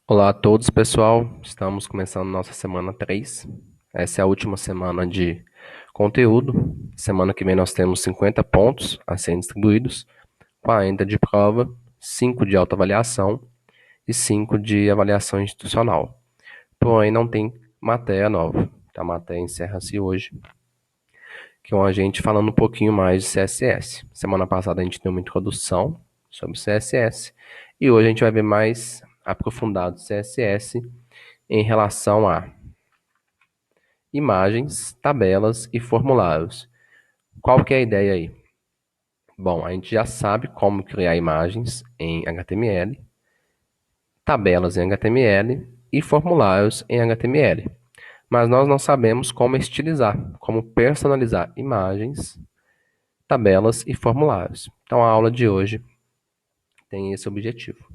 Olá a todos, pessoal. Estamos começando nossa semana 3. Essa é a última semana de conteúdo. Semana que vem nós temos 50 pontos a serem distribuídos, 40 de prova, 5 de autoavaliação e 5 de avaliação institucional. Porém, não tem matéria nova. A matéria encerra-se hoje, com a gente falando um pouquinho mais de CSS. Semana passada a gente deu uma introdução sobre CSS e hoje a gente vai ver mais aprofundado CSS em relação a imagens, tabelas e formulários. Qual que é a ideia aí? Bom, a gente já sabe como criar imagens em HTML, tabelas em HTML e formulários em HTML. Mas nós não sabemos como estilizar, como personalizar imagens, tabelas e formulários. Então a aula de hoje tem esse objetivo.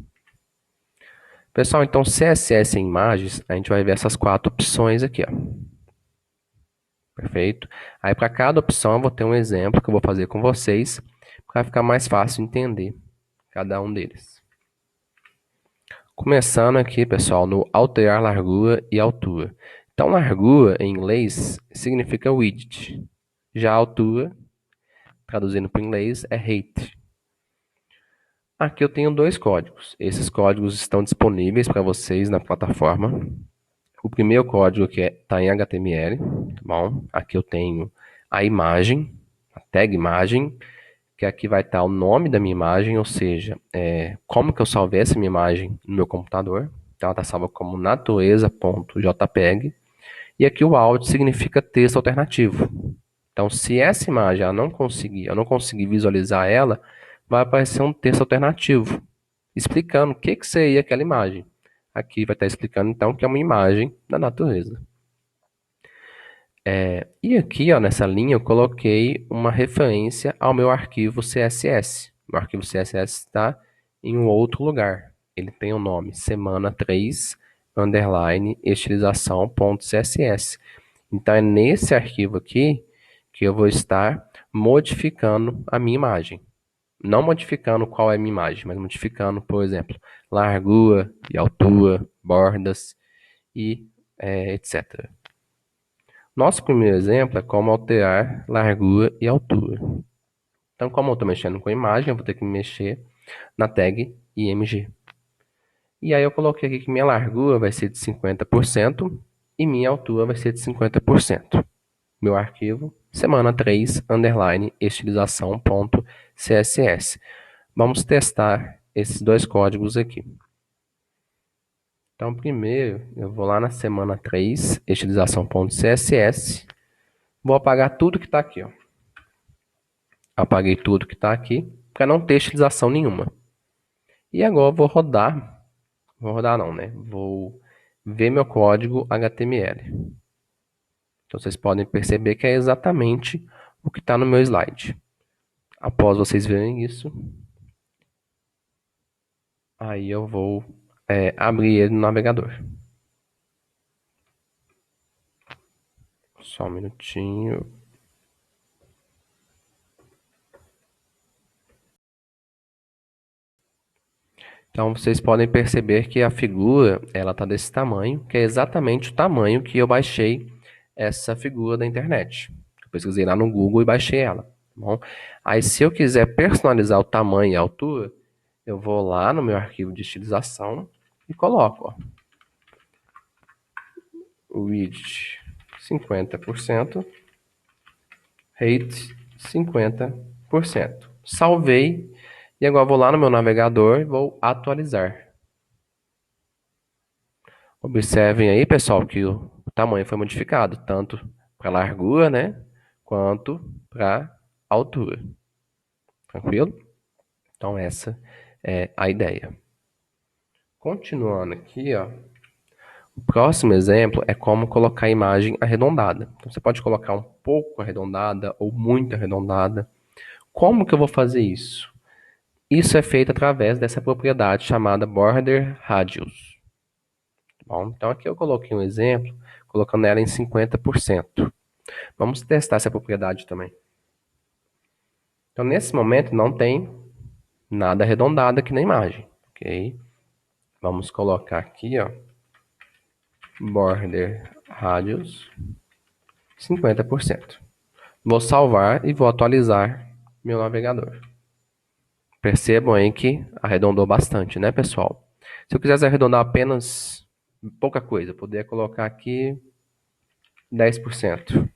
Pessoal, então CSS em imagens, a gente vai ver essas 4 opções aqui, ó. Perfeito? Aí para cada opção eu vou ter um exemplo que eu vou fazer com vocês para ficar mais fácil entender cada um deles. Começando aqui, pessoal, no alterar largura e altura. Então, largura em inglês significa width. Já a altura, traduzindo para o inglês, é height. Aqui eu tenho 2 códigos. Esses códigos estão disponíveis para vocês na plataforma. O primeiro código que está em HTML, tá bom? Aqui eu tenho a imagem, a tag imagem, que aqui vai estar o nome da minha imagem, ou seja, como que eu salvei essa minha imagem no meu computador. Então ela está salva como natureza.jpg. E aqui o alt significa texto alternativo. Então se essa imagem eu não conseguir visualizar ela, vai aparecer um texto alternativo, explicando o que seria aquela imagem. Aqui vai estar explicando então que é uma imagem da natureza. E aqui, ó, nessa linha, eu coloquei uma referência ao meu arquivo CSS. O arquivo CSS está em um outro lugar. Ele tem o nome semana3 underline estilização.css. Então é nesse arquivo aqui que eu vou estar modificando a minha imagem. Não modificando qual é a minha imagem, mas modificando, por exemplo, largura e altura, bordas e etc. Nosso primeiro exemplo é como alterar largura e altura. Então, como eu estou mexendo com a imagem, eu vou ter que mexer na tag img. E aí eu coloquei aqui que minha largura vai ser de 50% e minha altura vai ser de 50%. Meu arquivo, semana3, underline, estilização.css. Vamos testar esses 2 códigos aqui. Então, primeiro, eu vou lá na semana 3, estilização.css. Vou apagar tudo que está aqui, ó. Apaguei tudo que está aqui, para não ter estilização nenhuma. E agora eu vou rodar não, né? Vou ver meu código HTML. Então vocês podem perceber que é exatamente o que está no meu slide. Após vocês verem isso, aí eu vou abrir ele no navegador. Só um minutinho. Então vocês podem perceber que a figura ela está desse tamanho, que é exatamente o tamanho que eu baixei essa figura da internet. Eu pesquisei lá no Google e baixei ela. Tá bom? Aí se eu quiser personalizar o tamanho e a altura, eu vou lá no meu arquivo de estilização e coloco width 50%, height 50%. Salvei e agora vou lá no meu navegador e vou atualizar. Observem aí, pessoal, que o tamanho foi modificado, tanto para a largura, né, quanto para a altura. Tranquilo? Então, essa é a ideia. Continuando aqui, ó, o próximo exemplo é como colocar a imagem arredondada. Então, você pode colocar um pouco arredondada ou muito arredondada. Como que eu vou fazer isso? Isso é feito através dessa propriedade chamada border radius. Bom, então aqui eu coloquei um exemplo, colocando ela em 50%. Vamos testar essa propriedade também. Então, nesse momento, não tem nada arredondado aqui na imagem. Ok? Vamos colocar aqui, ó, border radius 50%. Vou salvar e vou atualizar meu navegador. Percebam aí que arredondou bastante, né, pessoal? Se eu quisesse arredondar apenas pouca coisa, eu poderia colocar aqui 10%.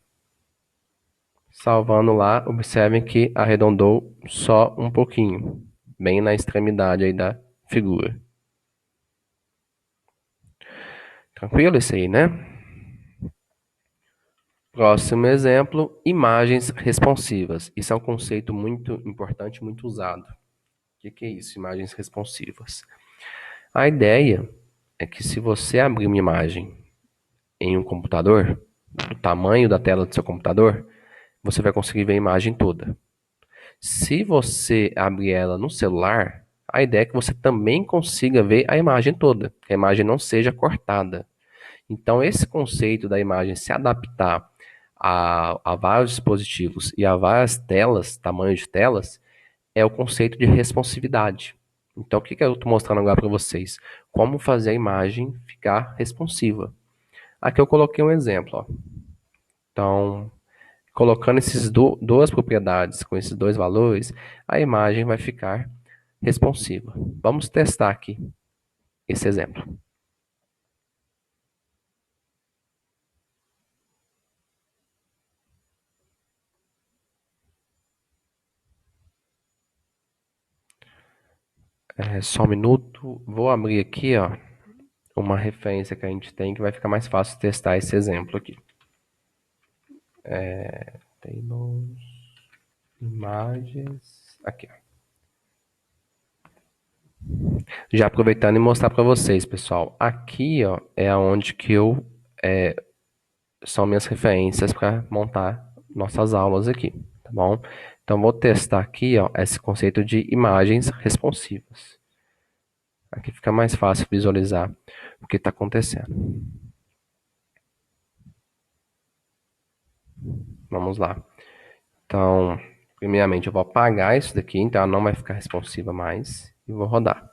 Salvando lá, observem que arredondou só um pouquinho, bem na extremidade aí da figura. Tranquilo isso aí, né? Próximo exemplo, imagens responsivas. Isso é um conceito muito importante, muito usado. O que é isso, imagens responsivas? A ideia é que se você abrir uma imagem em um computador, do tamanho da tela do seu computador, você vai conseguir ver a imagem toda. Se você abrir ela no celular, a ideia é que você também consiga ver a imagem toda, que a imagem não seja cortada. Então, esse conceito da imagem se adaptar a vários dispositivos e a várias telas, tamanhos de telas, é o conceito de responsividade. Então, o que eu estou mostrando agora para vocês? Como fazer a imagem ficar responsiva. Aqui eu coloquei um exemplo. Ó. Então, colocando essas duas propriedades com esses dois valores, a imagem vai ficar responsiva. Vamos testar aqui esse exemplo. Só um minuto. Vou abrir aqui, ó, uma referência que a gente tem que vai ficar mais fácil testar esse exemplo aqui. Tables, imagens, aqui, ó. Já aproveitando e mostrar para vocês, pessoal. Aqui, ó, é onde que são minhas referências para montar nossas aulas aqui, tá bom? Então, vou testar aqui, ó, esse conceito de imagens responsivas. Aqui fica mais fácil visualizar o que está acontecendo. Vamos lá. Então, primeiramente eu vou apagar isso daqui, então ela não vai ficar responsiva mais, e vou rodar.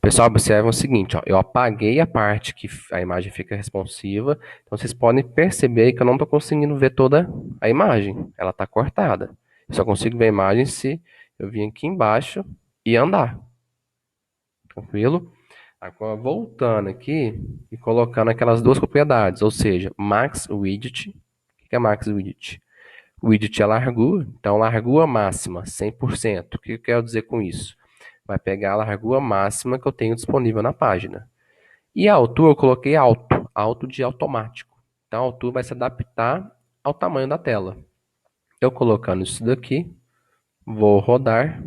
Pessoal, observem o seguinte, ó, eu apaguei a parte que a imagem fica responsiva, então vocês podem perceber que eu não estou conseguindo ver toda a imagem, ela está cortada. Eu só consigo ver a imagem se eu vir aqui embaixo e andar. Tranquilo? Agora, voltando aqui e colocando aquelas duas propriedades, ou seja, max widget. O que é max widget? Widget é largura, então largura máxima, 100%. O que eu quero dizer com isso? Vai pegar a largura máxima que eu tenho disponível na página. E a altura eu coloquei alto, alto de automático. Então a altura vai se adaptar ao tamanho da tela. Eu colocando isso daqui, vou rodar,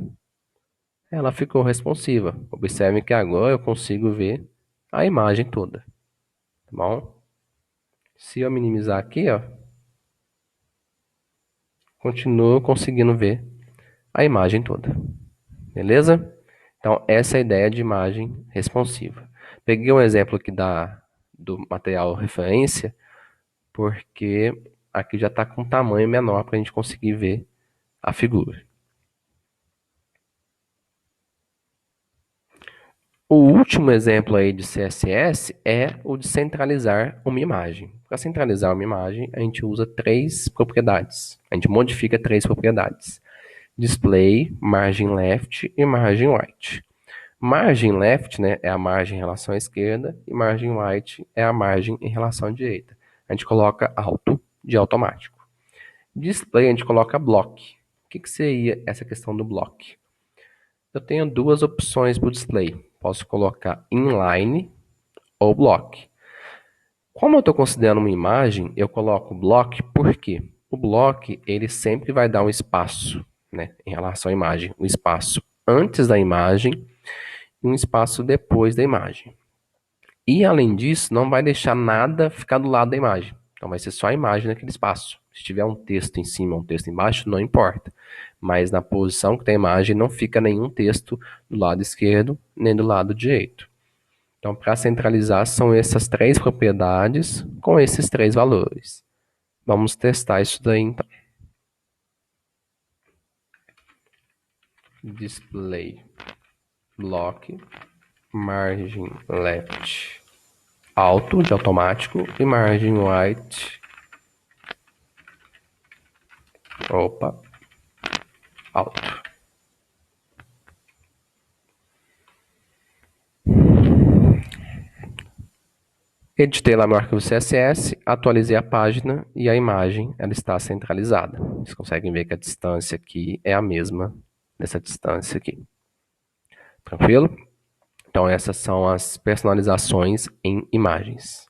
ela ficou responsiva. Observe que agora eu consigo ver a imagem toda, tá bom? Se eu minimizar aqui, ó, continuo conseguindo ver a imagem toda. Beleza? Então, essa é a ideia de imagem responsiva. Peguei um exemplo aqui do material referência, porque aqui já está com um tamanho menor para a gente conseguir ver a figura. O último exemplo aí de CSS é o de centralizar uma imagem. Para centralizar uma imagem, a gente usa três propriedades. A gente modifica três propriedades. Display, margin left e margin right. Margin left, né, é a margem em relação à esquerda e margin right é a margem em relação à direita. A gente coloca auto de automático. Display a gente coloca block. O que seria essa questão do block? Eu tenho duas opções para o display. Posso colocar inline ou block. Como eu estou considerando uma imagem, eu coloco block porque o block ele sempre vai dar um espaço, né, em relação à imagem, um espaço antes da imagem e um espaço depois da imagem. E além disso, não vai deixar nada ficar do lado da imagem. Então vai ser só a imagem naquele espaço. Se tiver um texto em cima, um texto embaixo, não importa. Mas na posição que tem a imagem, não fica nenhum texto do lado esquerdo nem do lado direito. Então, para centralizar, são essas três propriedades com esses três valores. Vamos testar isso daí então. Display block margem left alto, de automático, e margem right, alto. Editei lá meu arquivo CSS, atualizei a página e a imagem ela está centralizada. Vocês conseguem ver que a distância aqui é a mesma dessa distância aqui. Tranquilo? Então essas são as personalizações em imagens.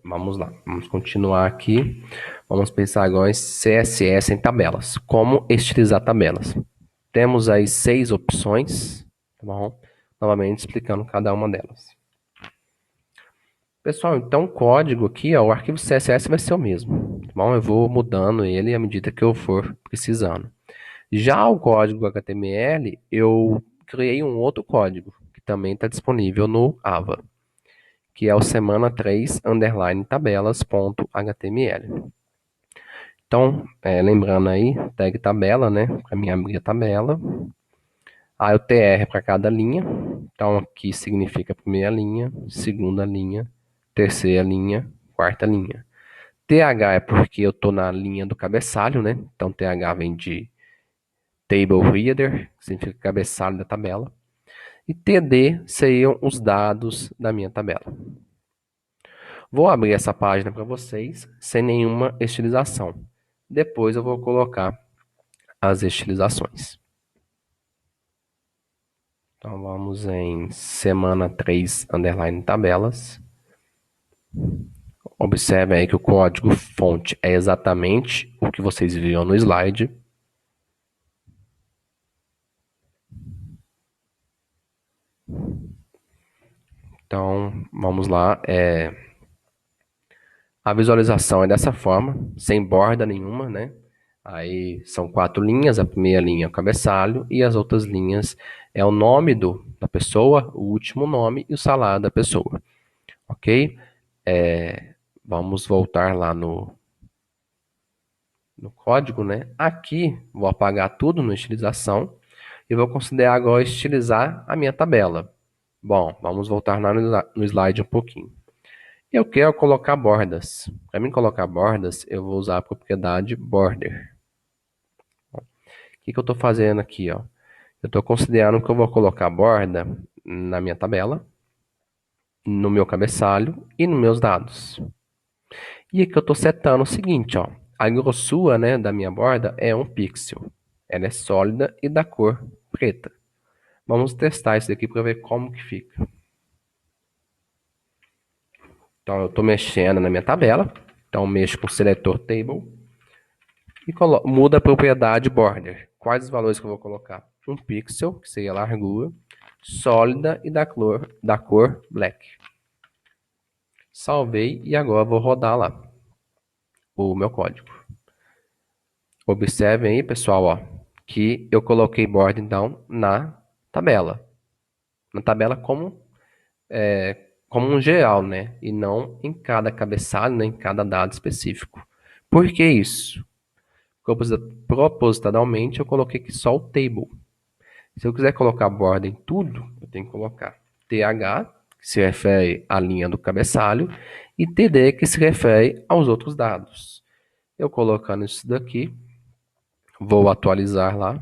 Vamos lá, vamos continuar aqui. Vamos pensar agora em CSS em tabelas. Como estilizar tabelas? Temos aí 6 opções, tá bom? Novamente explicando cada uma delas. Pessoal, então o código aqui, ó, o arquivo CSS vai ser o mesmo, tá bom? Eu vou mudando ele à medida que eu for precisando. Já o código HTML, eu criei um outro código, que também está disponível no Ava, que é o semana 3 underline tabelas.html. Então, lembrando aí, tag tabela, né? Para mim abrir a tabela. Aí o TR para cada linha. Então, aqui significa primeira linha, segunda linha, terceira linha, quarta linha. TH é porque eu estou na linha do cabeçalho, né? Então, TH vem de Table Header, que significa cabeçalho da tabela. E TD seriam os dados da minha tabela. Vou abrir essa página para vocês sem nenhuma estilização. Depois eu vou colocar as estilizações. Então vamos em semana 3 underline tabelas. Observe aí que o código fonte é exatamente o que vocês viram no slide. Então vamos lá. A visualização é dessa forma, sem borda nenhuma, né? Aí são 4 linhas, a primeira linha é o cabeçalho e as outras linhas é o nome da pessoa, o último nome e o salário da pessoa, ok? Vamos voltar lá no código, né? Aqui vou apagar tudo no estilização e vou considerar agora estilizar a minha tabela. Bom, vamos voltar lá no slide um pouquinho. Eu quero colocar bordas. Para mim colocar bordas, eu vou usar a propriedade border. O que eu estou fazendo aqui? Ó? Eu estou considerando que eu vou colocar borda na minha tabela, no meu cabeçalho e nos meus dados. E aqui eu estou setando o seguinte, ó, a grossura, né, da minha borda é 1 pixel. Ela é sólida e da cor preta. Vamos testar isso daqui para ver como que fica. Então eu estou mexendo na minha tabela, então mexo com o seletor table e muda a propriedade border. Quais os valores que eu vou colocar? 1 pixel, que seria a largura, sólida e da cor black. Salvei e agora vou rodar lá o meu código. Observem aí, pessoal, ó, que eu coloquei border então na tabela. Na tabela como um geral, né? E não em cada cabeçalho, né? Em cada dado específico. Por que isso? Propositadamente eu coloquei aqui só o table. Se eu quiser colocar borda em tudo, eu tenho que colocar TH, que se refere à linha do cabeçalho, e TD, que se refere aos outros dados. Eu colocando isso daqui, vou atualizar lá.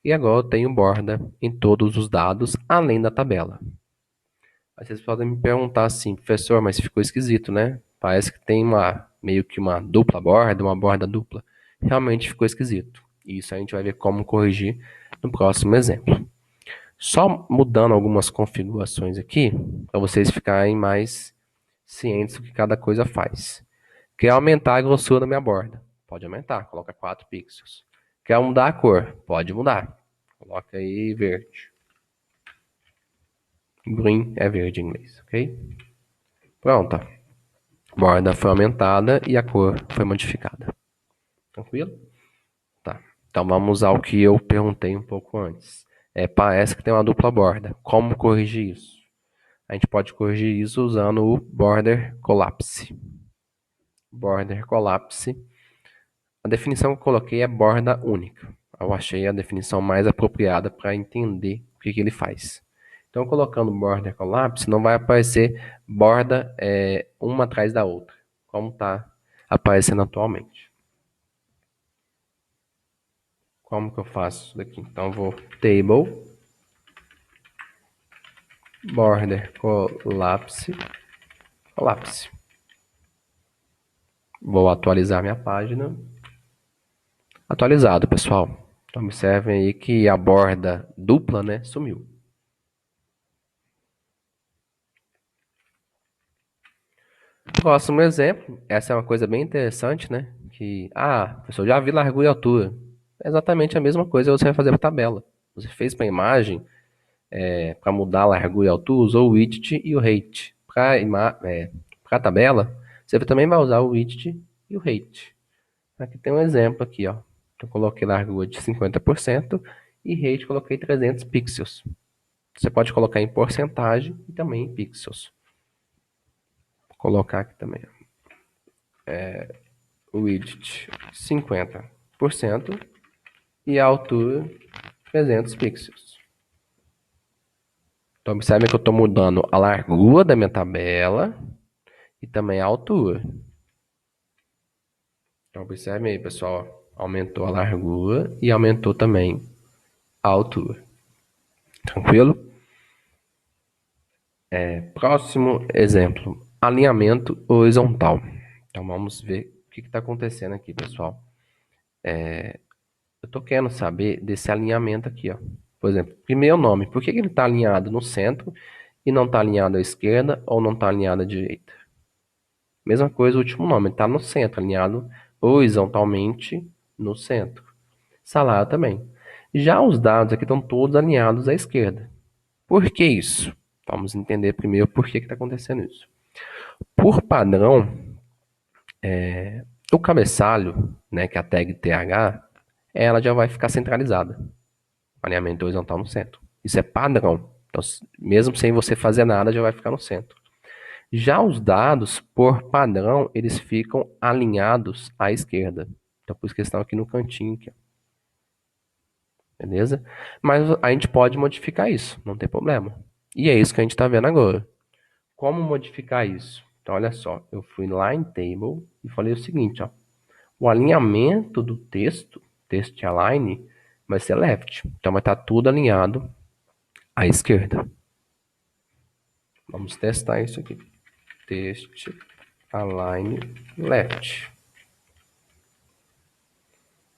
E agora eu tenho borda em todos os dados, além da tabela. Aí vocês podem me perguntar assim, professor, mas ficou esquisito, né? Parece que tem meio que uma dupla borda, uma borda dupla. Realmente ficou esquisito. Isso a gente vai ver como corrigir no próximo exemplo. Só mudando algumas configurações aqui, para vocês ficarem mais cientes do que cada coisa faz. Quer aumentar a grossura da minha borda? Pode aumentar, coloca 4 pixels. Quer mudar a cor? Pode mudar. Coloca aí verde. Green é verde em inglês, ok? Pronto. A borda foi aumentada e a cor foi modificada. Tranquilo? Tá. Então vamos ao que eu perguntei um pouco antes. Parece que tem uma dupla borda. Como corrigir isso? A gente pode corrigir isso usando o Border Collapse. Border Collapse. A definição que eu coloquei é borda única. Eu achei a definição mais apropriada para entender o que ele faz. Então, colocando border collapse, não vai aparecer borda uma atrás da outra, como está aparecendo atualmente. Como que eu faço isso daqui? Então, eu vou table, border collapse. Vou atualizar minha página. Atualizado, pessoal. Então, observem aí que a borda dupla, né, sumiu. Próximo exemplo, essa é uma coisa bem interessante, né? Que, professor, já vi largura e altura. É exatamente a mesma coisa você vai fazer para a tabela. Você fez para a imagem, para mudar a largura e altura, usou o widget e o height. Para a tabela, você também vai usar o widget e o height. Aqui tem um exemplo aqui, ó. Eu coloquei largura de 50% e height coloquei 300 pixels. Você pode colocar em porcentagem e também em pixels. Vou colocar aqui também, o widget 50% e a altura 300 pixels. Então, observe que eu estou mudando a largura da minha tabela e também a altura. Então, observe aí, pessoal. Aumentou a largura e aumentou também a altura. Tranquilo? Próximo exemplo. Alinhamento horizontal. Então, vamos ver o que está acontecendo aqui, pessoal. Eu estou querendo saber desse alinhamento aqui, ó. Por exemplo, primeiro nome. Por que ele está alinhado no centro e não está alinhado à esquerda ou não está alinhado à direita? Mesma coisa o último nome. Ele está no centro, alinhado horizontalmente no centro. Salário também. Já os dados aqui estão todos alinhados à esquerda. Por que isso? Vamos entender primeiro por que está acontecendo isso. Por padrão, o cabeçalho, né, que é a tag TH, ela já vai ficar centralizada. Alinhamento horizontal no centro. Isso é padrão. Então, mesmo sem você fazer nada, já vai ficar no centro. Já os dados, por padrão, eles ficam alinhados à esquerda. Então, por isso que eles estão aqui no cantinho. Aqui, beleza? Mas a gente pode modificar isso, não tem problema. E é isso que a gente está vendo agora. Como modificar isso? Então, olha só. Eu fui lá em Table e falei o seguinte, ó. O alinhamento do texto, text align, vai ser left. Então, vai estar tudo alinhado à esquerda. Vamos testar isso aqui. Text align left.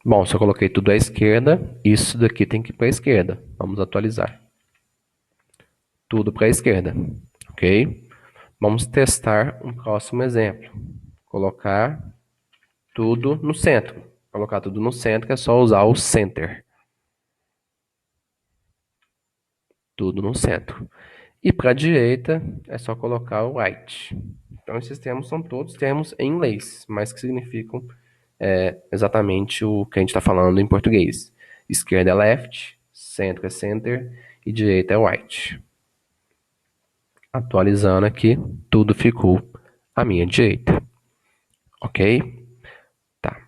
Bom, se eu coloquei tudo à esquerda, isso daqui tem que ir para a esquerda. Vamos atualizar. Tudo para a esquerda, ok? Vamos testar um próximo exemplo. Colocar tudo no centro. Colocar tudo no centro é só usar o center. Tudo no centro. E para a direita é só colocar o right. Então esses termos são todos termos em inglês, mas que significam exatamente o que a gente está falando em português. Esquerda é left, centro é center e direita é right. Atualizando aqui, tudo ficou à minha direita. Ok? Tá.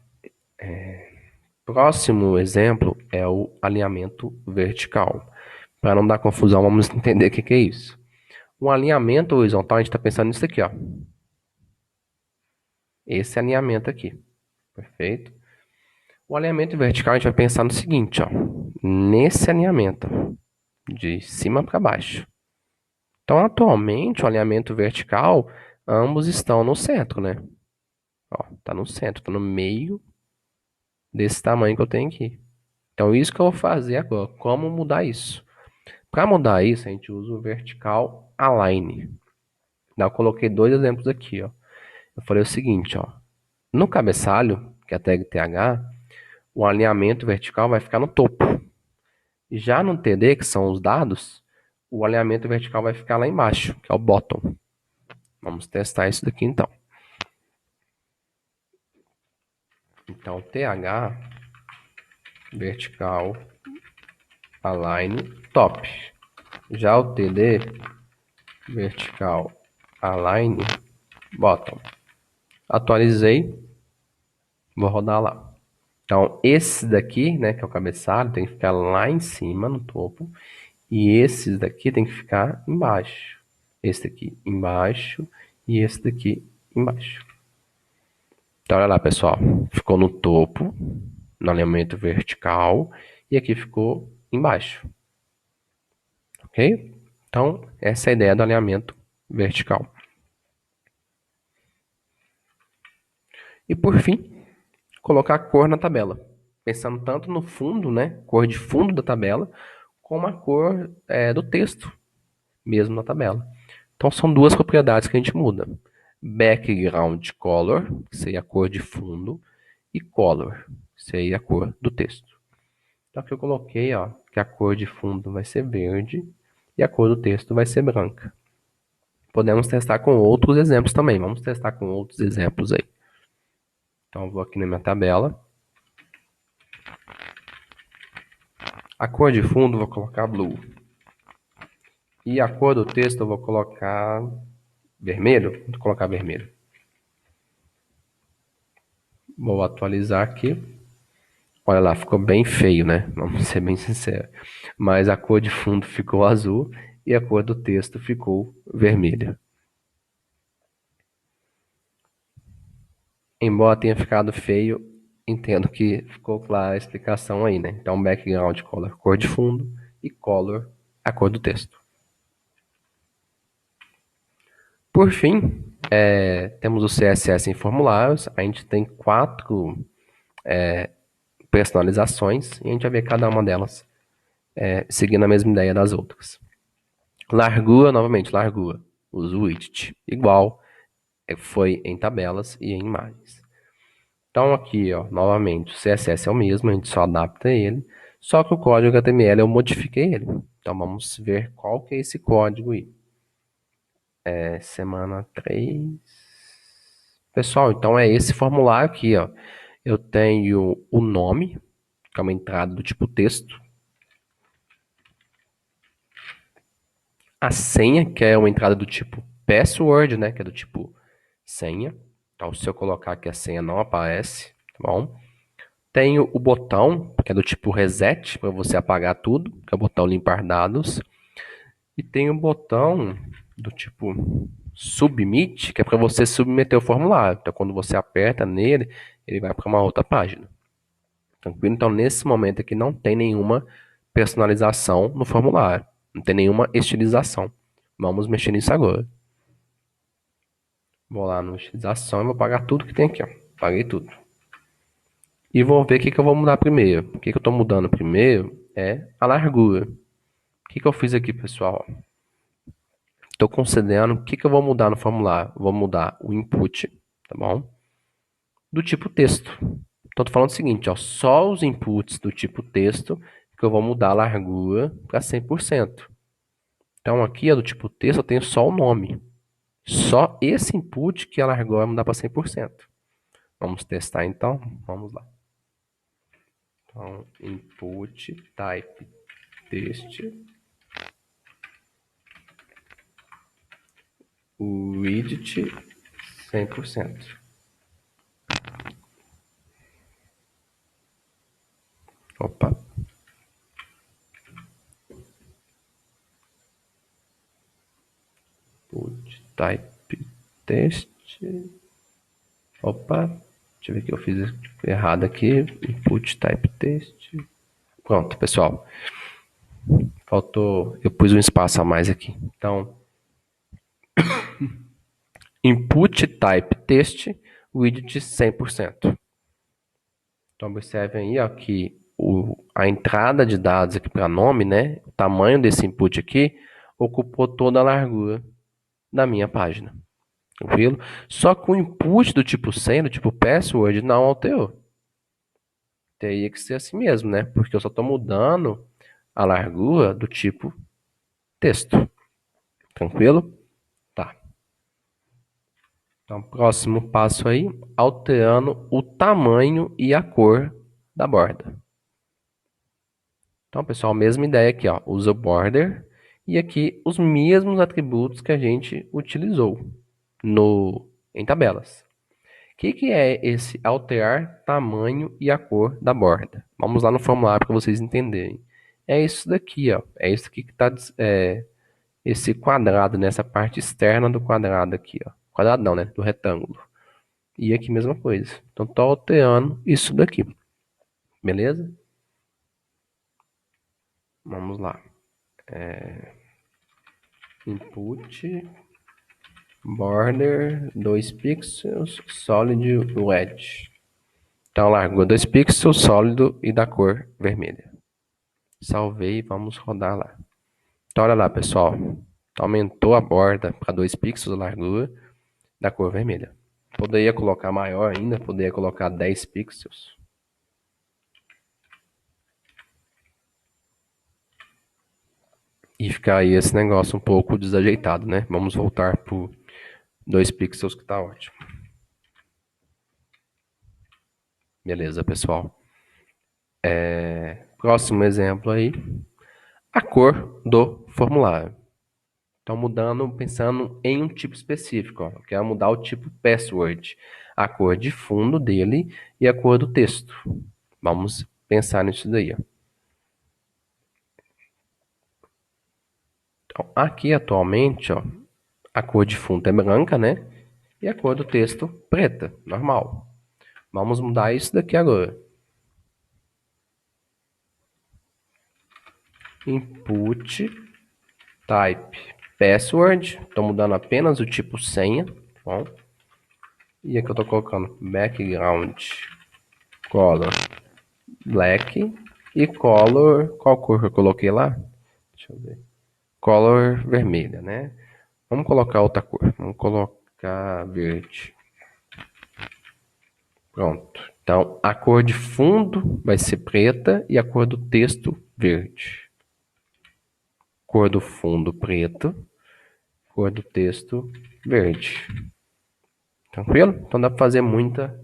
Próximo exemplo é o alinhamento vertical. Para não dar confusão, vamos entender o que é isso. O alinhamento horizontal, a gente está pensando nisso aqui, ó. Esse alinhamento aqui. Perfeito? O alinhamento vertical, a gente vai pensar no seguinte, ó. Nesse alinhamento, de cima para baixo. Então, atualmente, o alinhamento vertical, ambos estão no centro, né? Ó, tá no centro, tá no meio desse tamanho que eu tenho aqui. Então, isso que eu vou fazer agora. Como mudar isso? Para mudar isso, a gente usa o vertical align. Eu coloquei dois exemplos aqui, ó. Eu falei o seguinte, ó. No cabeçalho, que é a tag TH, o alinhamento vertical vai ficar no topo. Já no TD, que são os dados, o alinhamento vertical vai ficar lá embaixo, que é o bottom. Vamos testar isso daqui então. Então, TH vertical align top. Já o TD vertical align bottom. Atualizei, vou rodar lá. Então, esse daqui, né, que é o cabeçalho, tem que ficar lá em cima, no topo. E esses daqui tem que ficar embaixo. Esse daqui embaixo e esse daqui embaixo. Então, olha lá, pessoal. Ficou no topo, no alinhamento vertical, e aqui ficou embaixo. Ok? Então, essa é a ideia do alinhamento vertical. E por fim, colocar a cor na tabela. Pensando tanto no fundo, né? Cor de fundo da tabela, como a cor do texto mesmo na tabela. Então são duas propriedades que a gente muda. Background color, que seria a cor de fundo, e color, que seria a cor do texto. Então aqui eu coloquei que a cor de fundo vai ser verde e a cor do texto vai ser branca. Podemos testar com outros exemplos também. Vamos testar com outros exemplos aí. Então eu vou aqui na minha tabela. A cor de fundo eu vou colocar blue. E a cor do texto eu vou colocar vermelho. Vou colocar vermelho. Vou atualizar aqui. Olha lá, ficou bem feio, né? Vamos ser bem sinceros. Mas a cor de fundo ficou azul e a cor do texto ficou vermelha. Embora tenha ficado feio, entendo que ficou clara a explicação aí, né? Então, background color, cor de fundo, e color, a cor do texto. Por fim, temos o CSS em formulários. A gente tem 4 personalizações e a gente vai ver cada uma delas seguindo a mesma ideia das outras. Largura, novamente, largura. Uso widget. Igual foi em tabelas e em imagens. Então aqui, novamente, o CSS é o mesmo, a gente só adapta ele, só que o código HTML eu modifiquei ele. Então vamos ver qual que é esse código aí. Semana 3. Pessoal, então é esse formulário aqui, ó. Eu tenho o nome, que é uma entrada do tipo texto. A senha, que é uma entrada do tipo password, né, que é do tipo senha. Então, se eu colocar aqui a senha não aparece, tá bom? Tenho o botão, que é do tipo reset, para você apagar tudo, que é o botão limpar dados. E tem o botão do tipo submit, que é para você submeter o formulário. Então, quando você aperta nele, ele vai para uma outra página. Tranquilo? Então, nesse momento aqui, não tem nenhuma personalização no formulário. Não tem nenhuma estilização. Vamos mexer nisso agora. Vou lá no estilização e vou pagar tudo que tem aqui, ó. Paguei tudo. E vou ver o que eu vou mudar primeiro. O que eu estou mudando primeiro é a largura. O que eu fiz aqui, pessoal? Estou considerando o que eu vou mudar no formulário. Vou mudar o input, tá bom? Do tipo texto. Então, estou falando o seguinte, ó, só os inputs do tipo texto que eu vou mudar a largura para 100%. Então, aqui, ó, do tipo texto, eu tenho só o nome. Só esse input que a largura vai mudar para 100%. Vamos testar, então? Vamos lá. Então, input type text widget 100%. Opa. Input type text. Opa. Deixa eu ver o que eu fiz errado aqui. Input type text. Pronto, pessoal. Faltou. Eu pus um espaço a mais aqui. Então, input type text widget 100%. Então, observem aí, ó, que a entrada de dados aqui para nome, né? O tamanho desse input aqui ocupou toda a largura da minha página. Tranquilo? Só que o input do tipo senha, do tipo password, não alterou. Teria que ser assim mesmo, né? Porque eu só estou mudando a largura do tipo texto. Tranquilo? Tá. Então, próximo passo aí, alterando o tamanho e a cor da borda. Então, pessoal, mesma ideia aqui, ó, usa border e aqui os mesmos atributos que a gente utilizou em tabelas. O que é esse alterar tamanho e a cor da borda? Vamos lá no formulário para vocês entenderem. é isso daqui, ó. É isso aqui que está esse quadrado nessa parte externa do quadrado aqui, ó. Quadrado não, né? Do retângulo. E aqui mesma coisa. Então tô alterando isso daqui. Beleza? Vamos lá. Input border 2 pixels solid wedge. Então largou 2 pixels sólido e da cor vermelha. Salvei e vamos rodar lá. Então olha lá, pessoal. Então, aumentou a borda para 2 pixels a largura da cor vermelha. Poderia colocar maior ainda, poderia colocar 10 pixels. E ficar aí esse negócio um pouco desajeitado, né? Vamos voltar por 2 pixels que tá ótimo. Beleza, pessoal. Próximo exemplo aí. A cor do formulário. Então, mudando, pensando em um tipo específico. Ó. Eu quero mudar o tipo password. A cor de fundo dele e a cor do texto. Vamos pensar nisso daí. Ó. Então, aqui atualmente, ó, a cor de fundo é branca, né? E a cor do texto preta, normal. Vamos mudar isso daqui agora. Input type password. Estou mudando apenas o tipo senha. Tá bom? E aqui eu estou colocando background color black e color. Qual cor que eu coloquei lá? Deixa eu ver. Color vermelha, né? Vamos colocar outra cor. Vamos colocar verde. Pronto. Então, a cor de fundo vai ser preta e a cor do texto verde. Cor do fundo preto, cor do texto verde. Tranquilo? Então dá para fazer muita,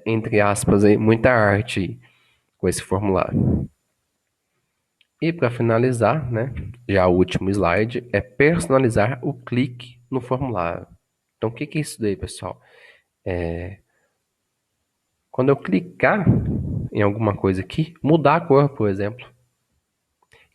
entre aspas, aí, muita arte aí, com esse formulário. E para finalizar, né, já o último slide, é personalizar o clique no formulário. Então o que é isso daí, pessoal? Quando eu clicar em alguma coisa aqui, mudar a cor, por exemplo.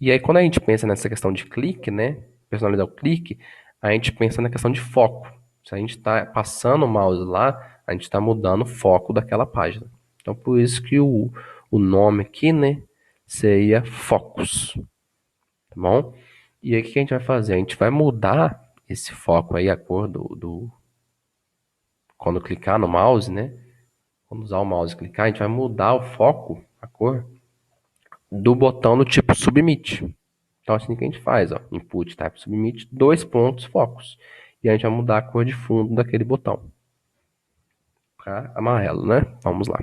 E aí, quando a gente pensa nessa questão de clique, né? Personalizar o clique, a gente pensa na questão de foco. Se a gente está passando o mouse lá, a gente está mudando o foco daquela página. Então, por isso que o nome aqui, né? Seria Focus. Tá bom? E aí, o que a gente vai fazer? A gente vai mudar esse foco aí, a cor quando clicar no mouse, né? Quando usar o mouse e clicar, a gente vai mudar o foco, a cor, do botão do tipo Submit. Então, assim que a gente faz, ó, input type submit, 2 pontos focos. E a gente vai mudar a cor de fundo daquele botão para amarelo, né? Vamos lá.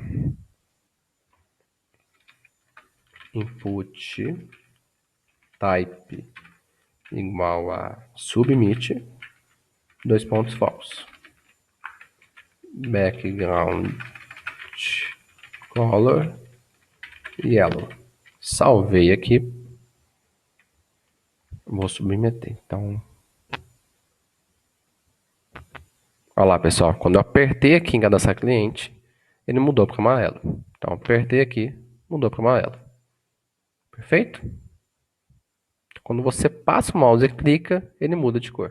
Input type igual a submit, 2 pontos focos. Background color yellow. Salvei aqui. Vou submeter. Então, olha lá, pessoal. Quando eu apertei aqui em cadastrar cliente, ele mudou para amarelo. Então, apertei aqui, mudou para amarelo. Perfeito? Quando você passa o mouse e clica, ele muda de cor.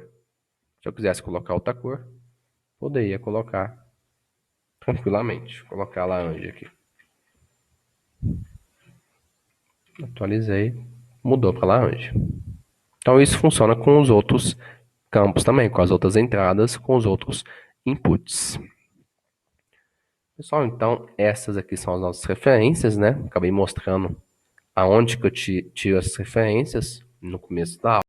Se eu quisesse colocar outra cor, poderia colocar tranquilamente. Vou colocar laranja aqui. Atualizei, mudou para laranja. Então isso funciona com os outros campos também, com as outras entradas, com os outros inputs. Pessoal, então essas aqui são as nossas referências, né? Acabei mostrando aonde que eu tiro essas referências no começo da aula.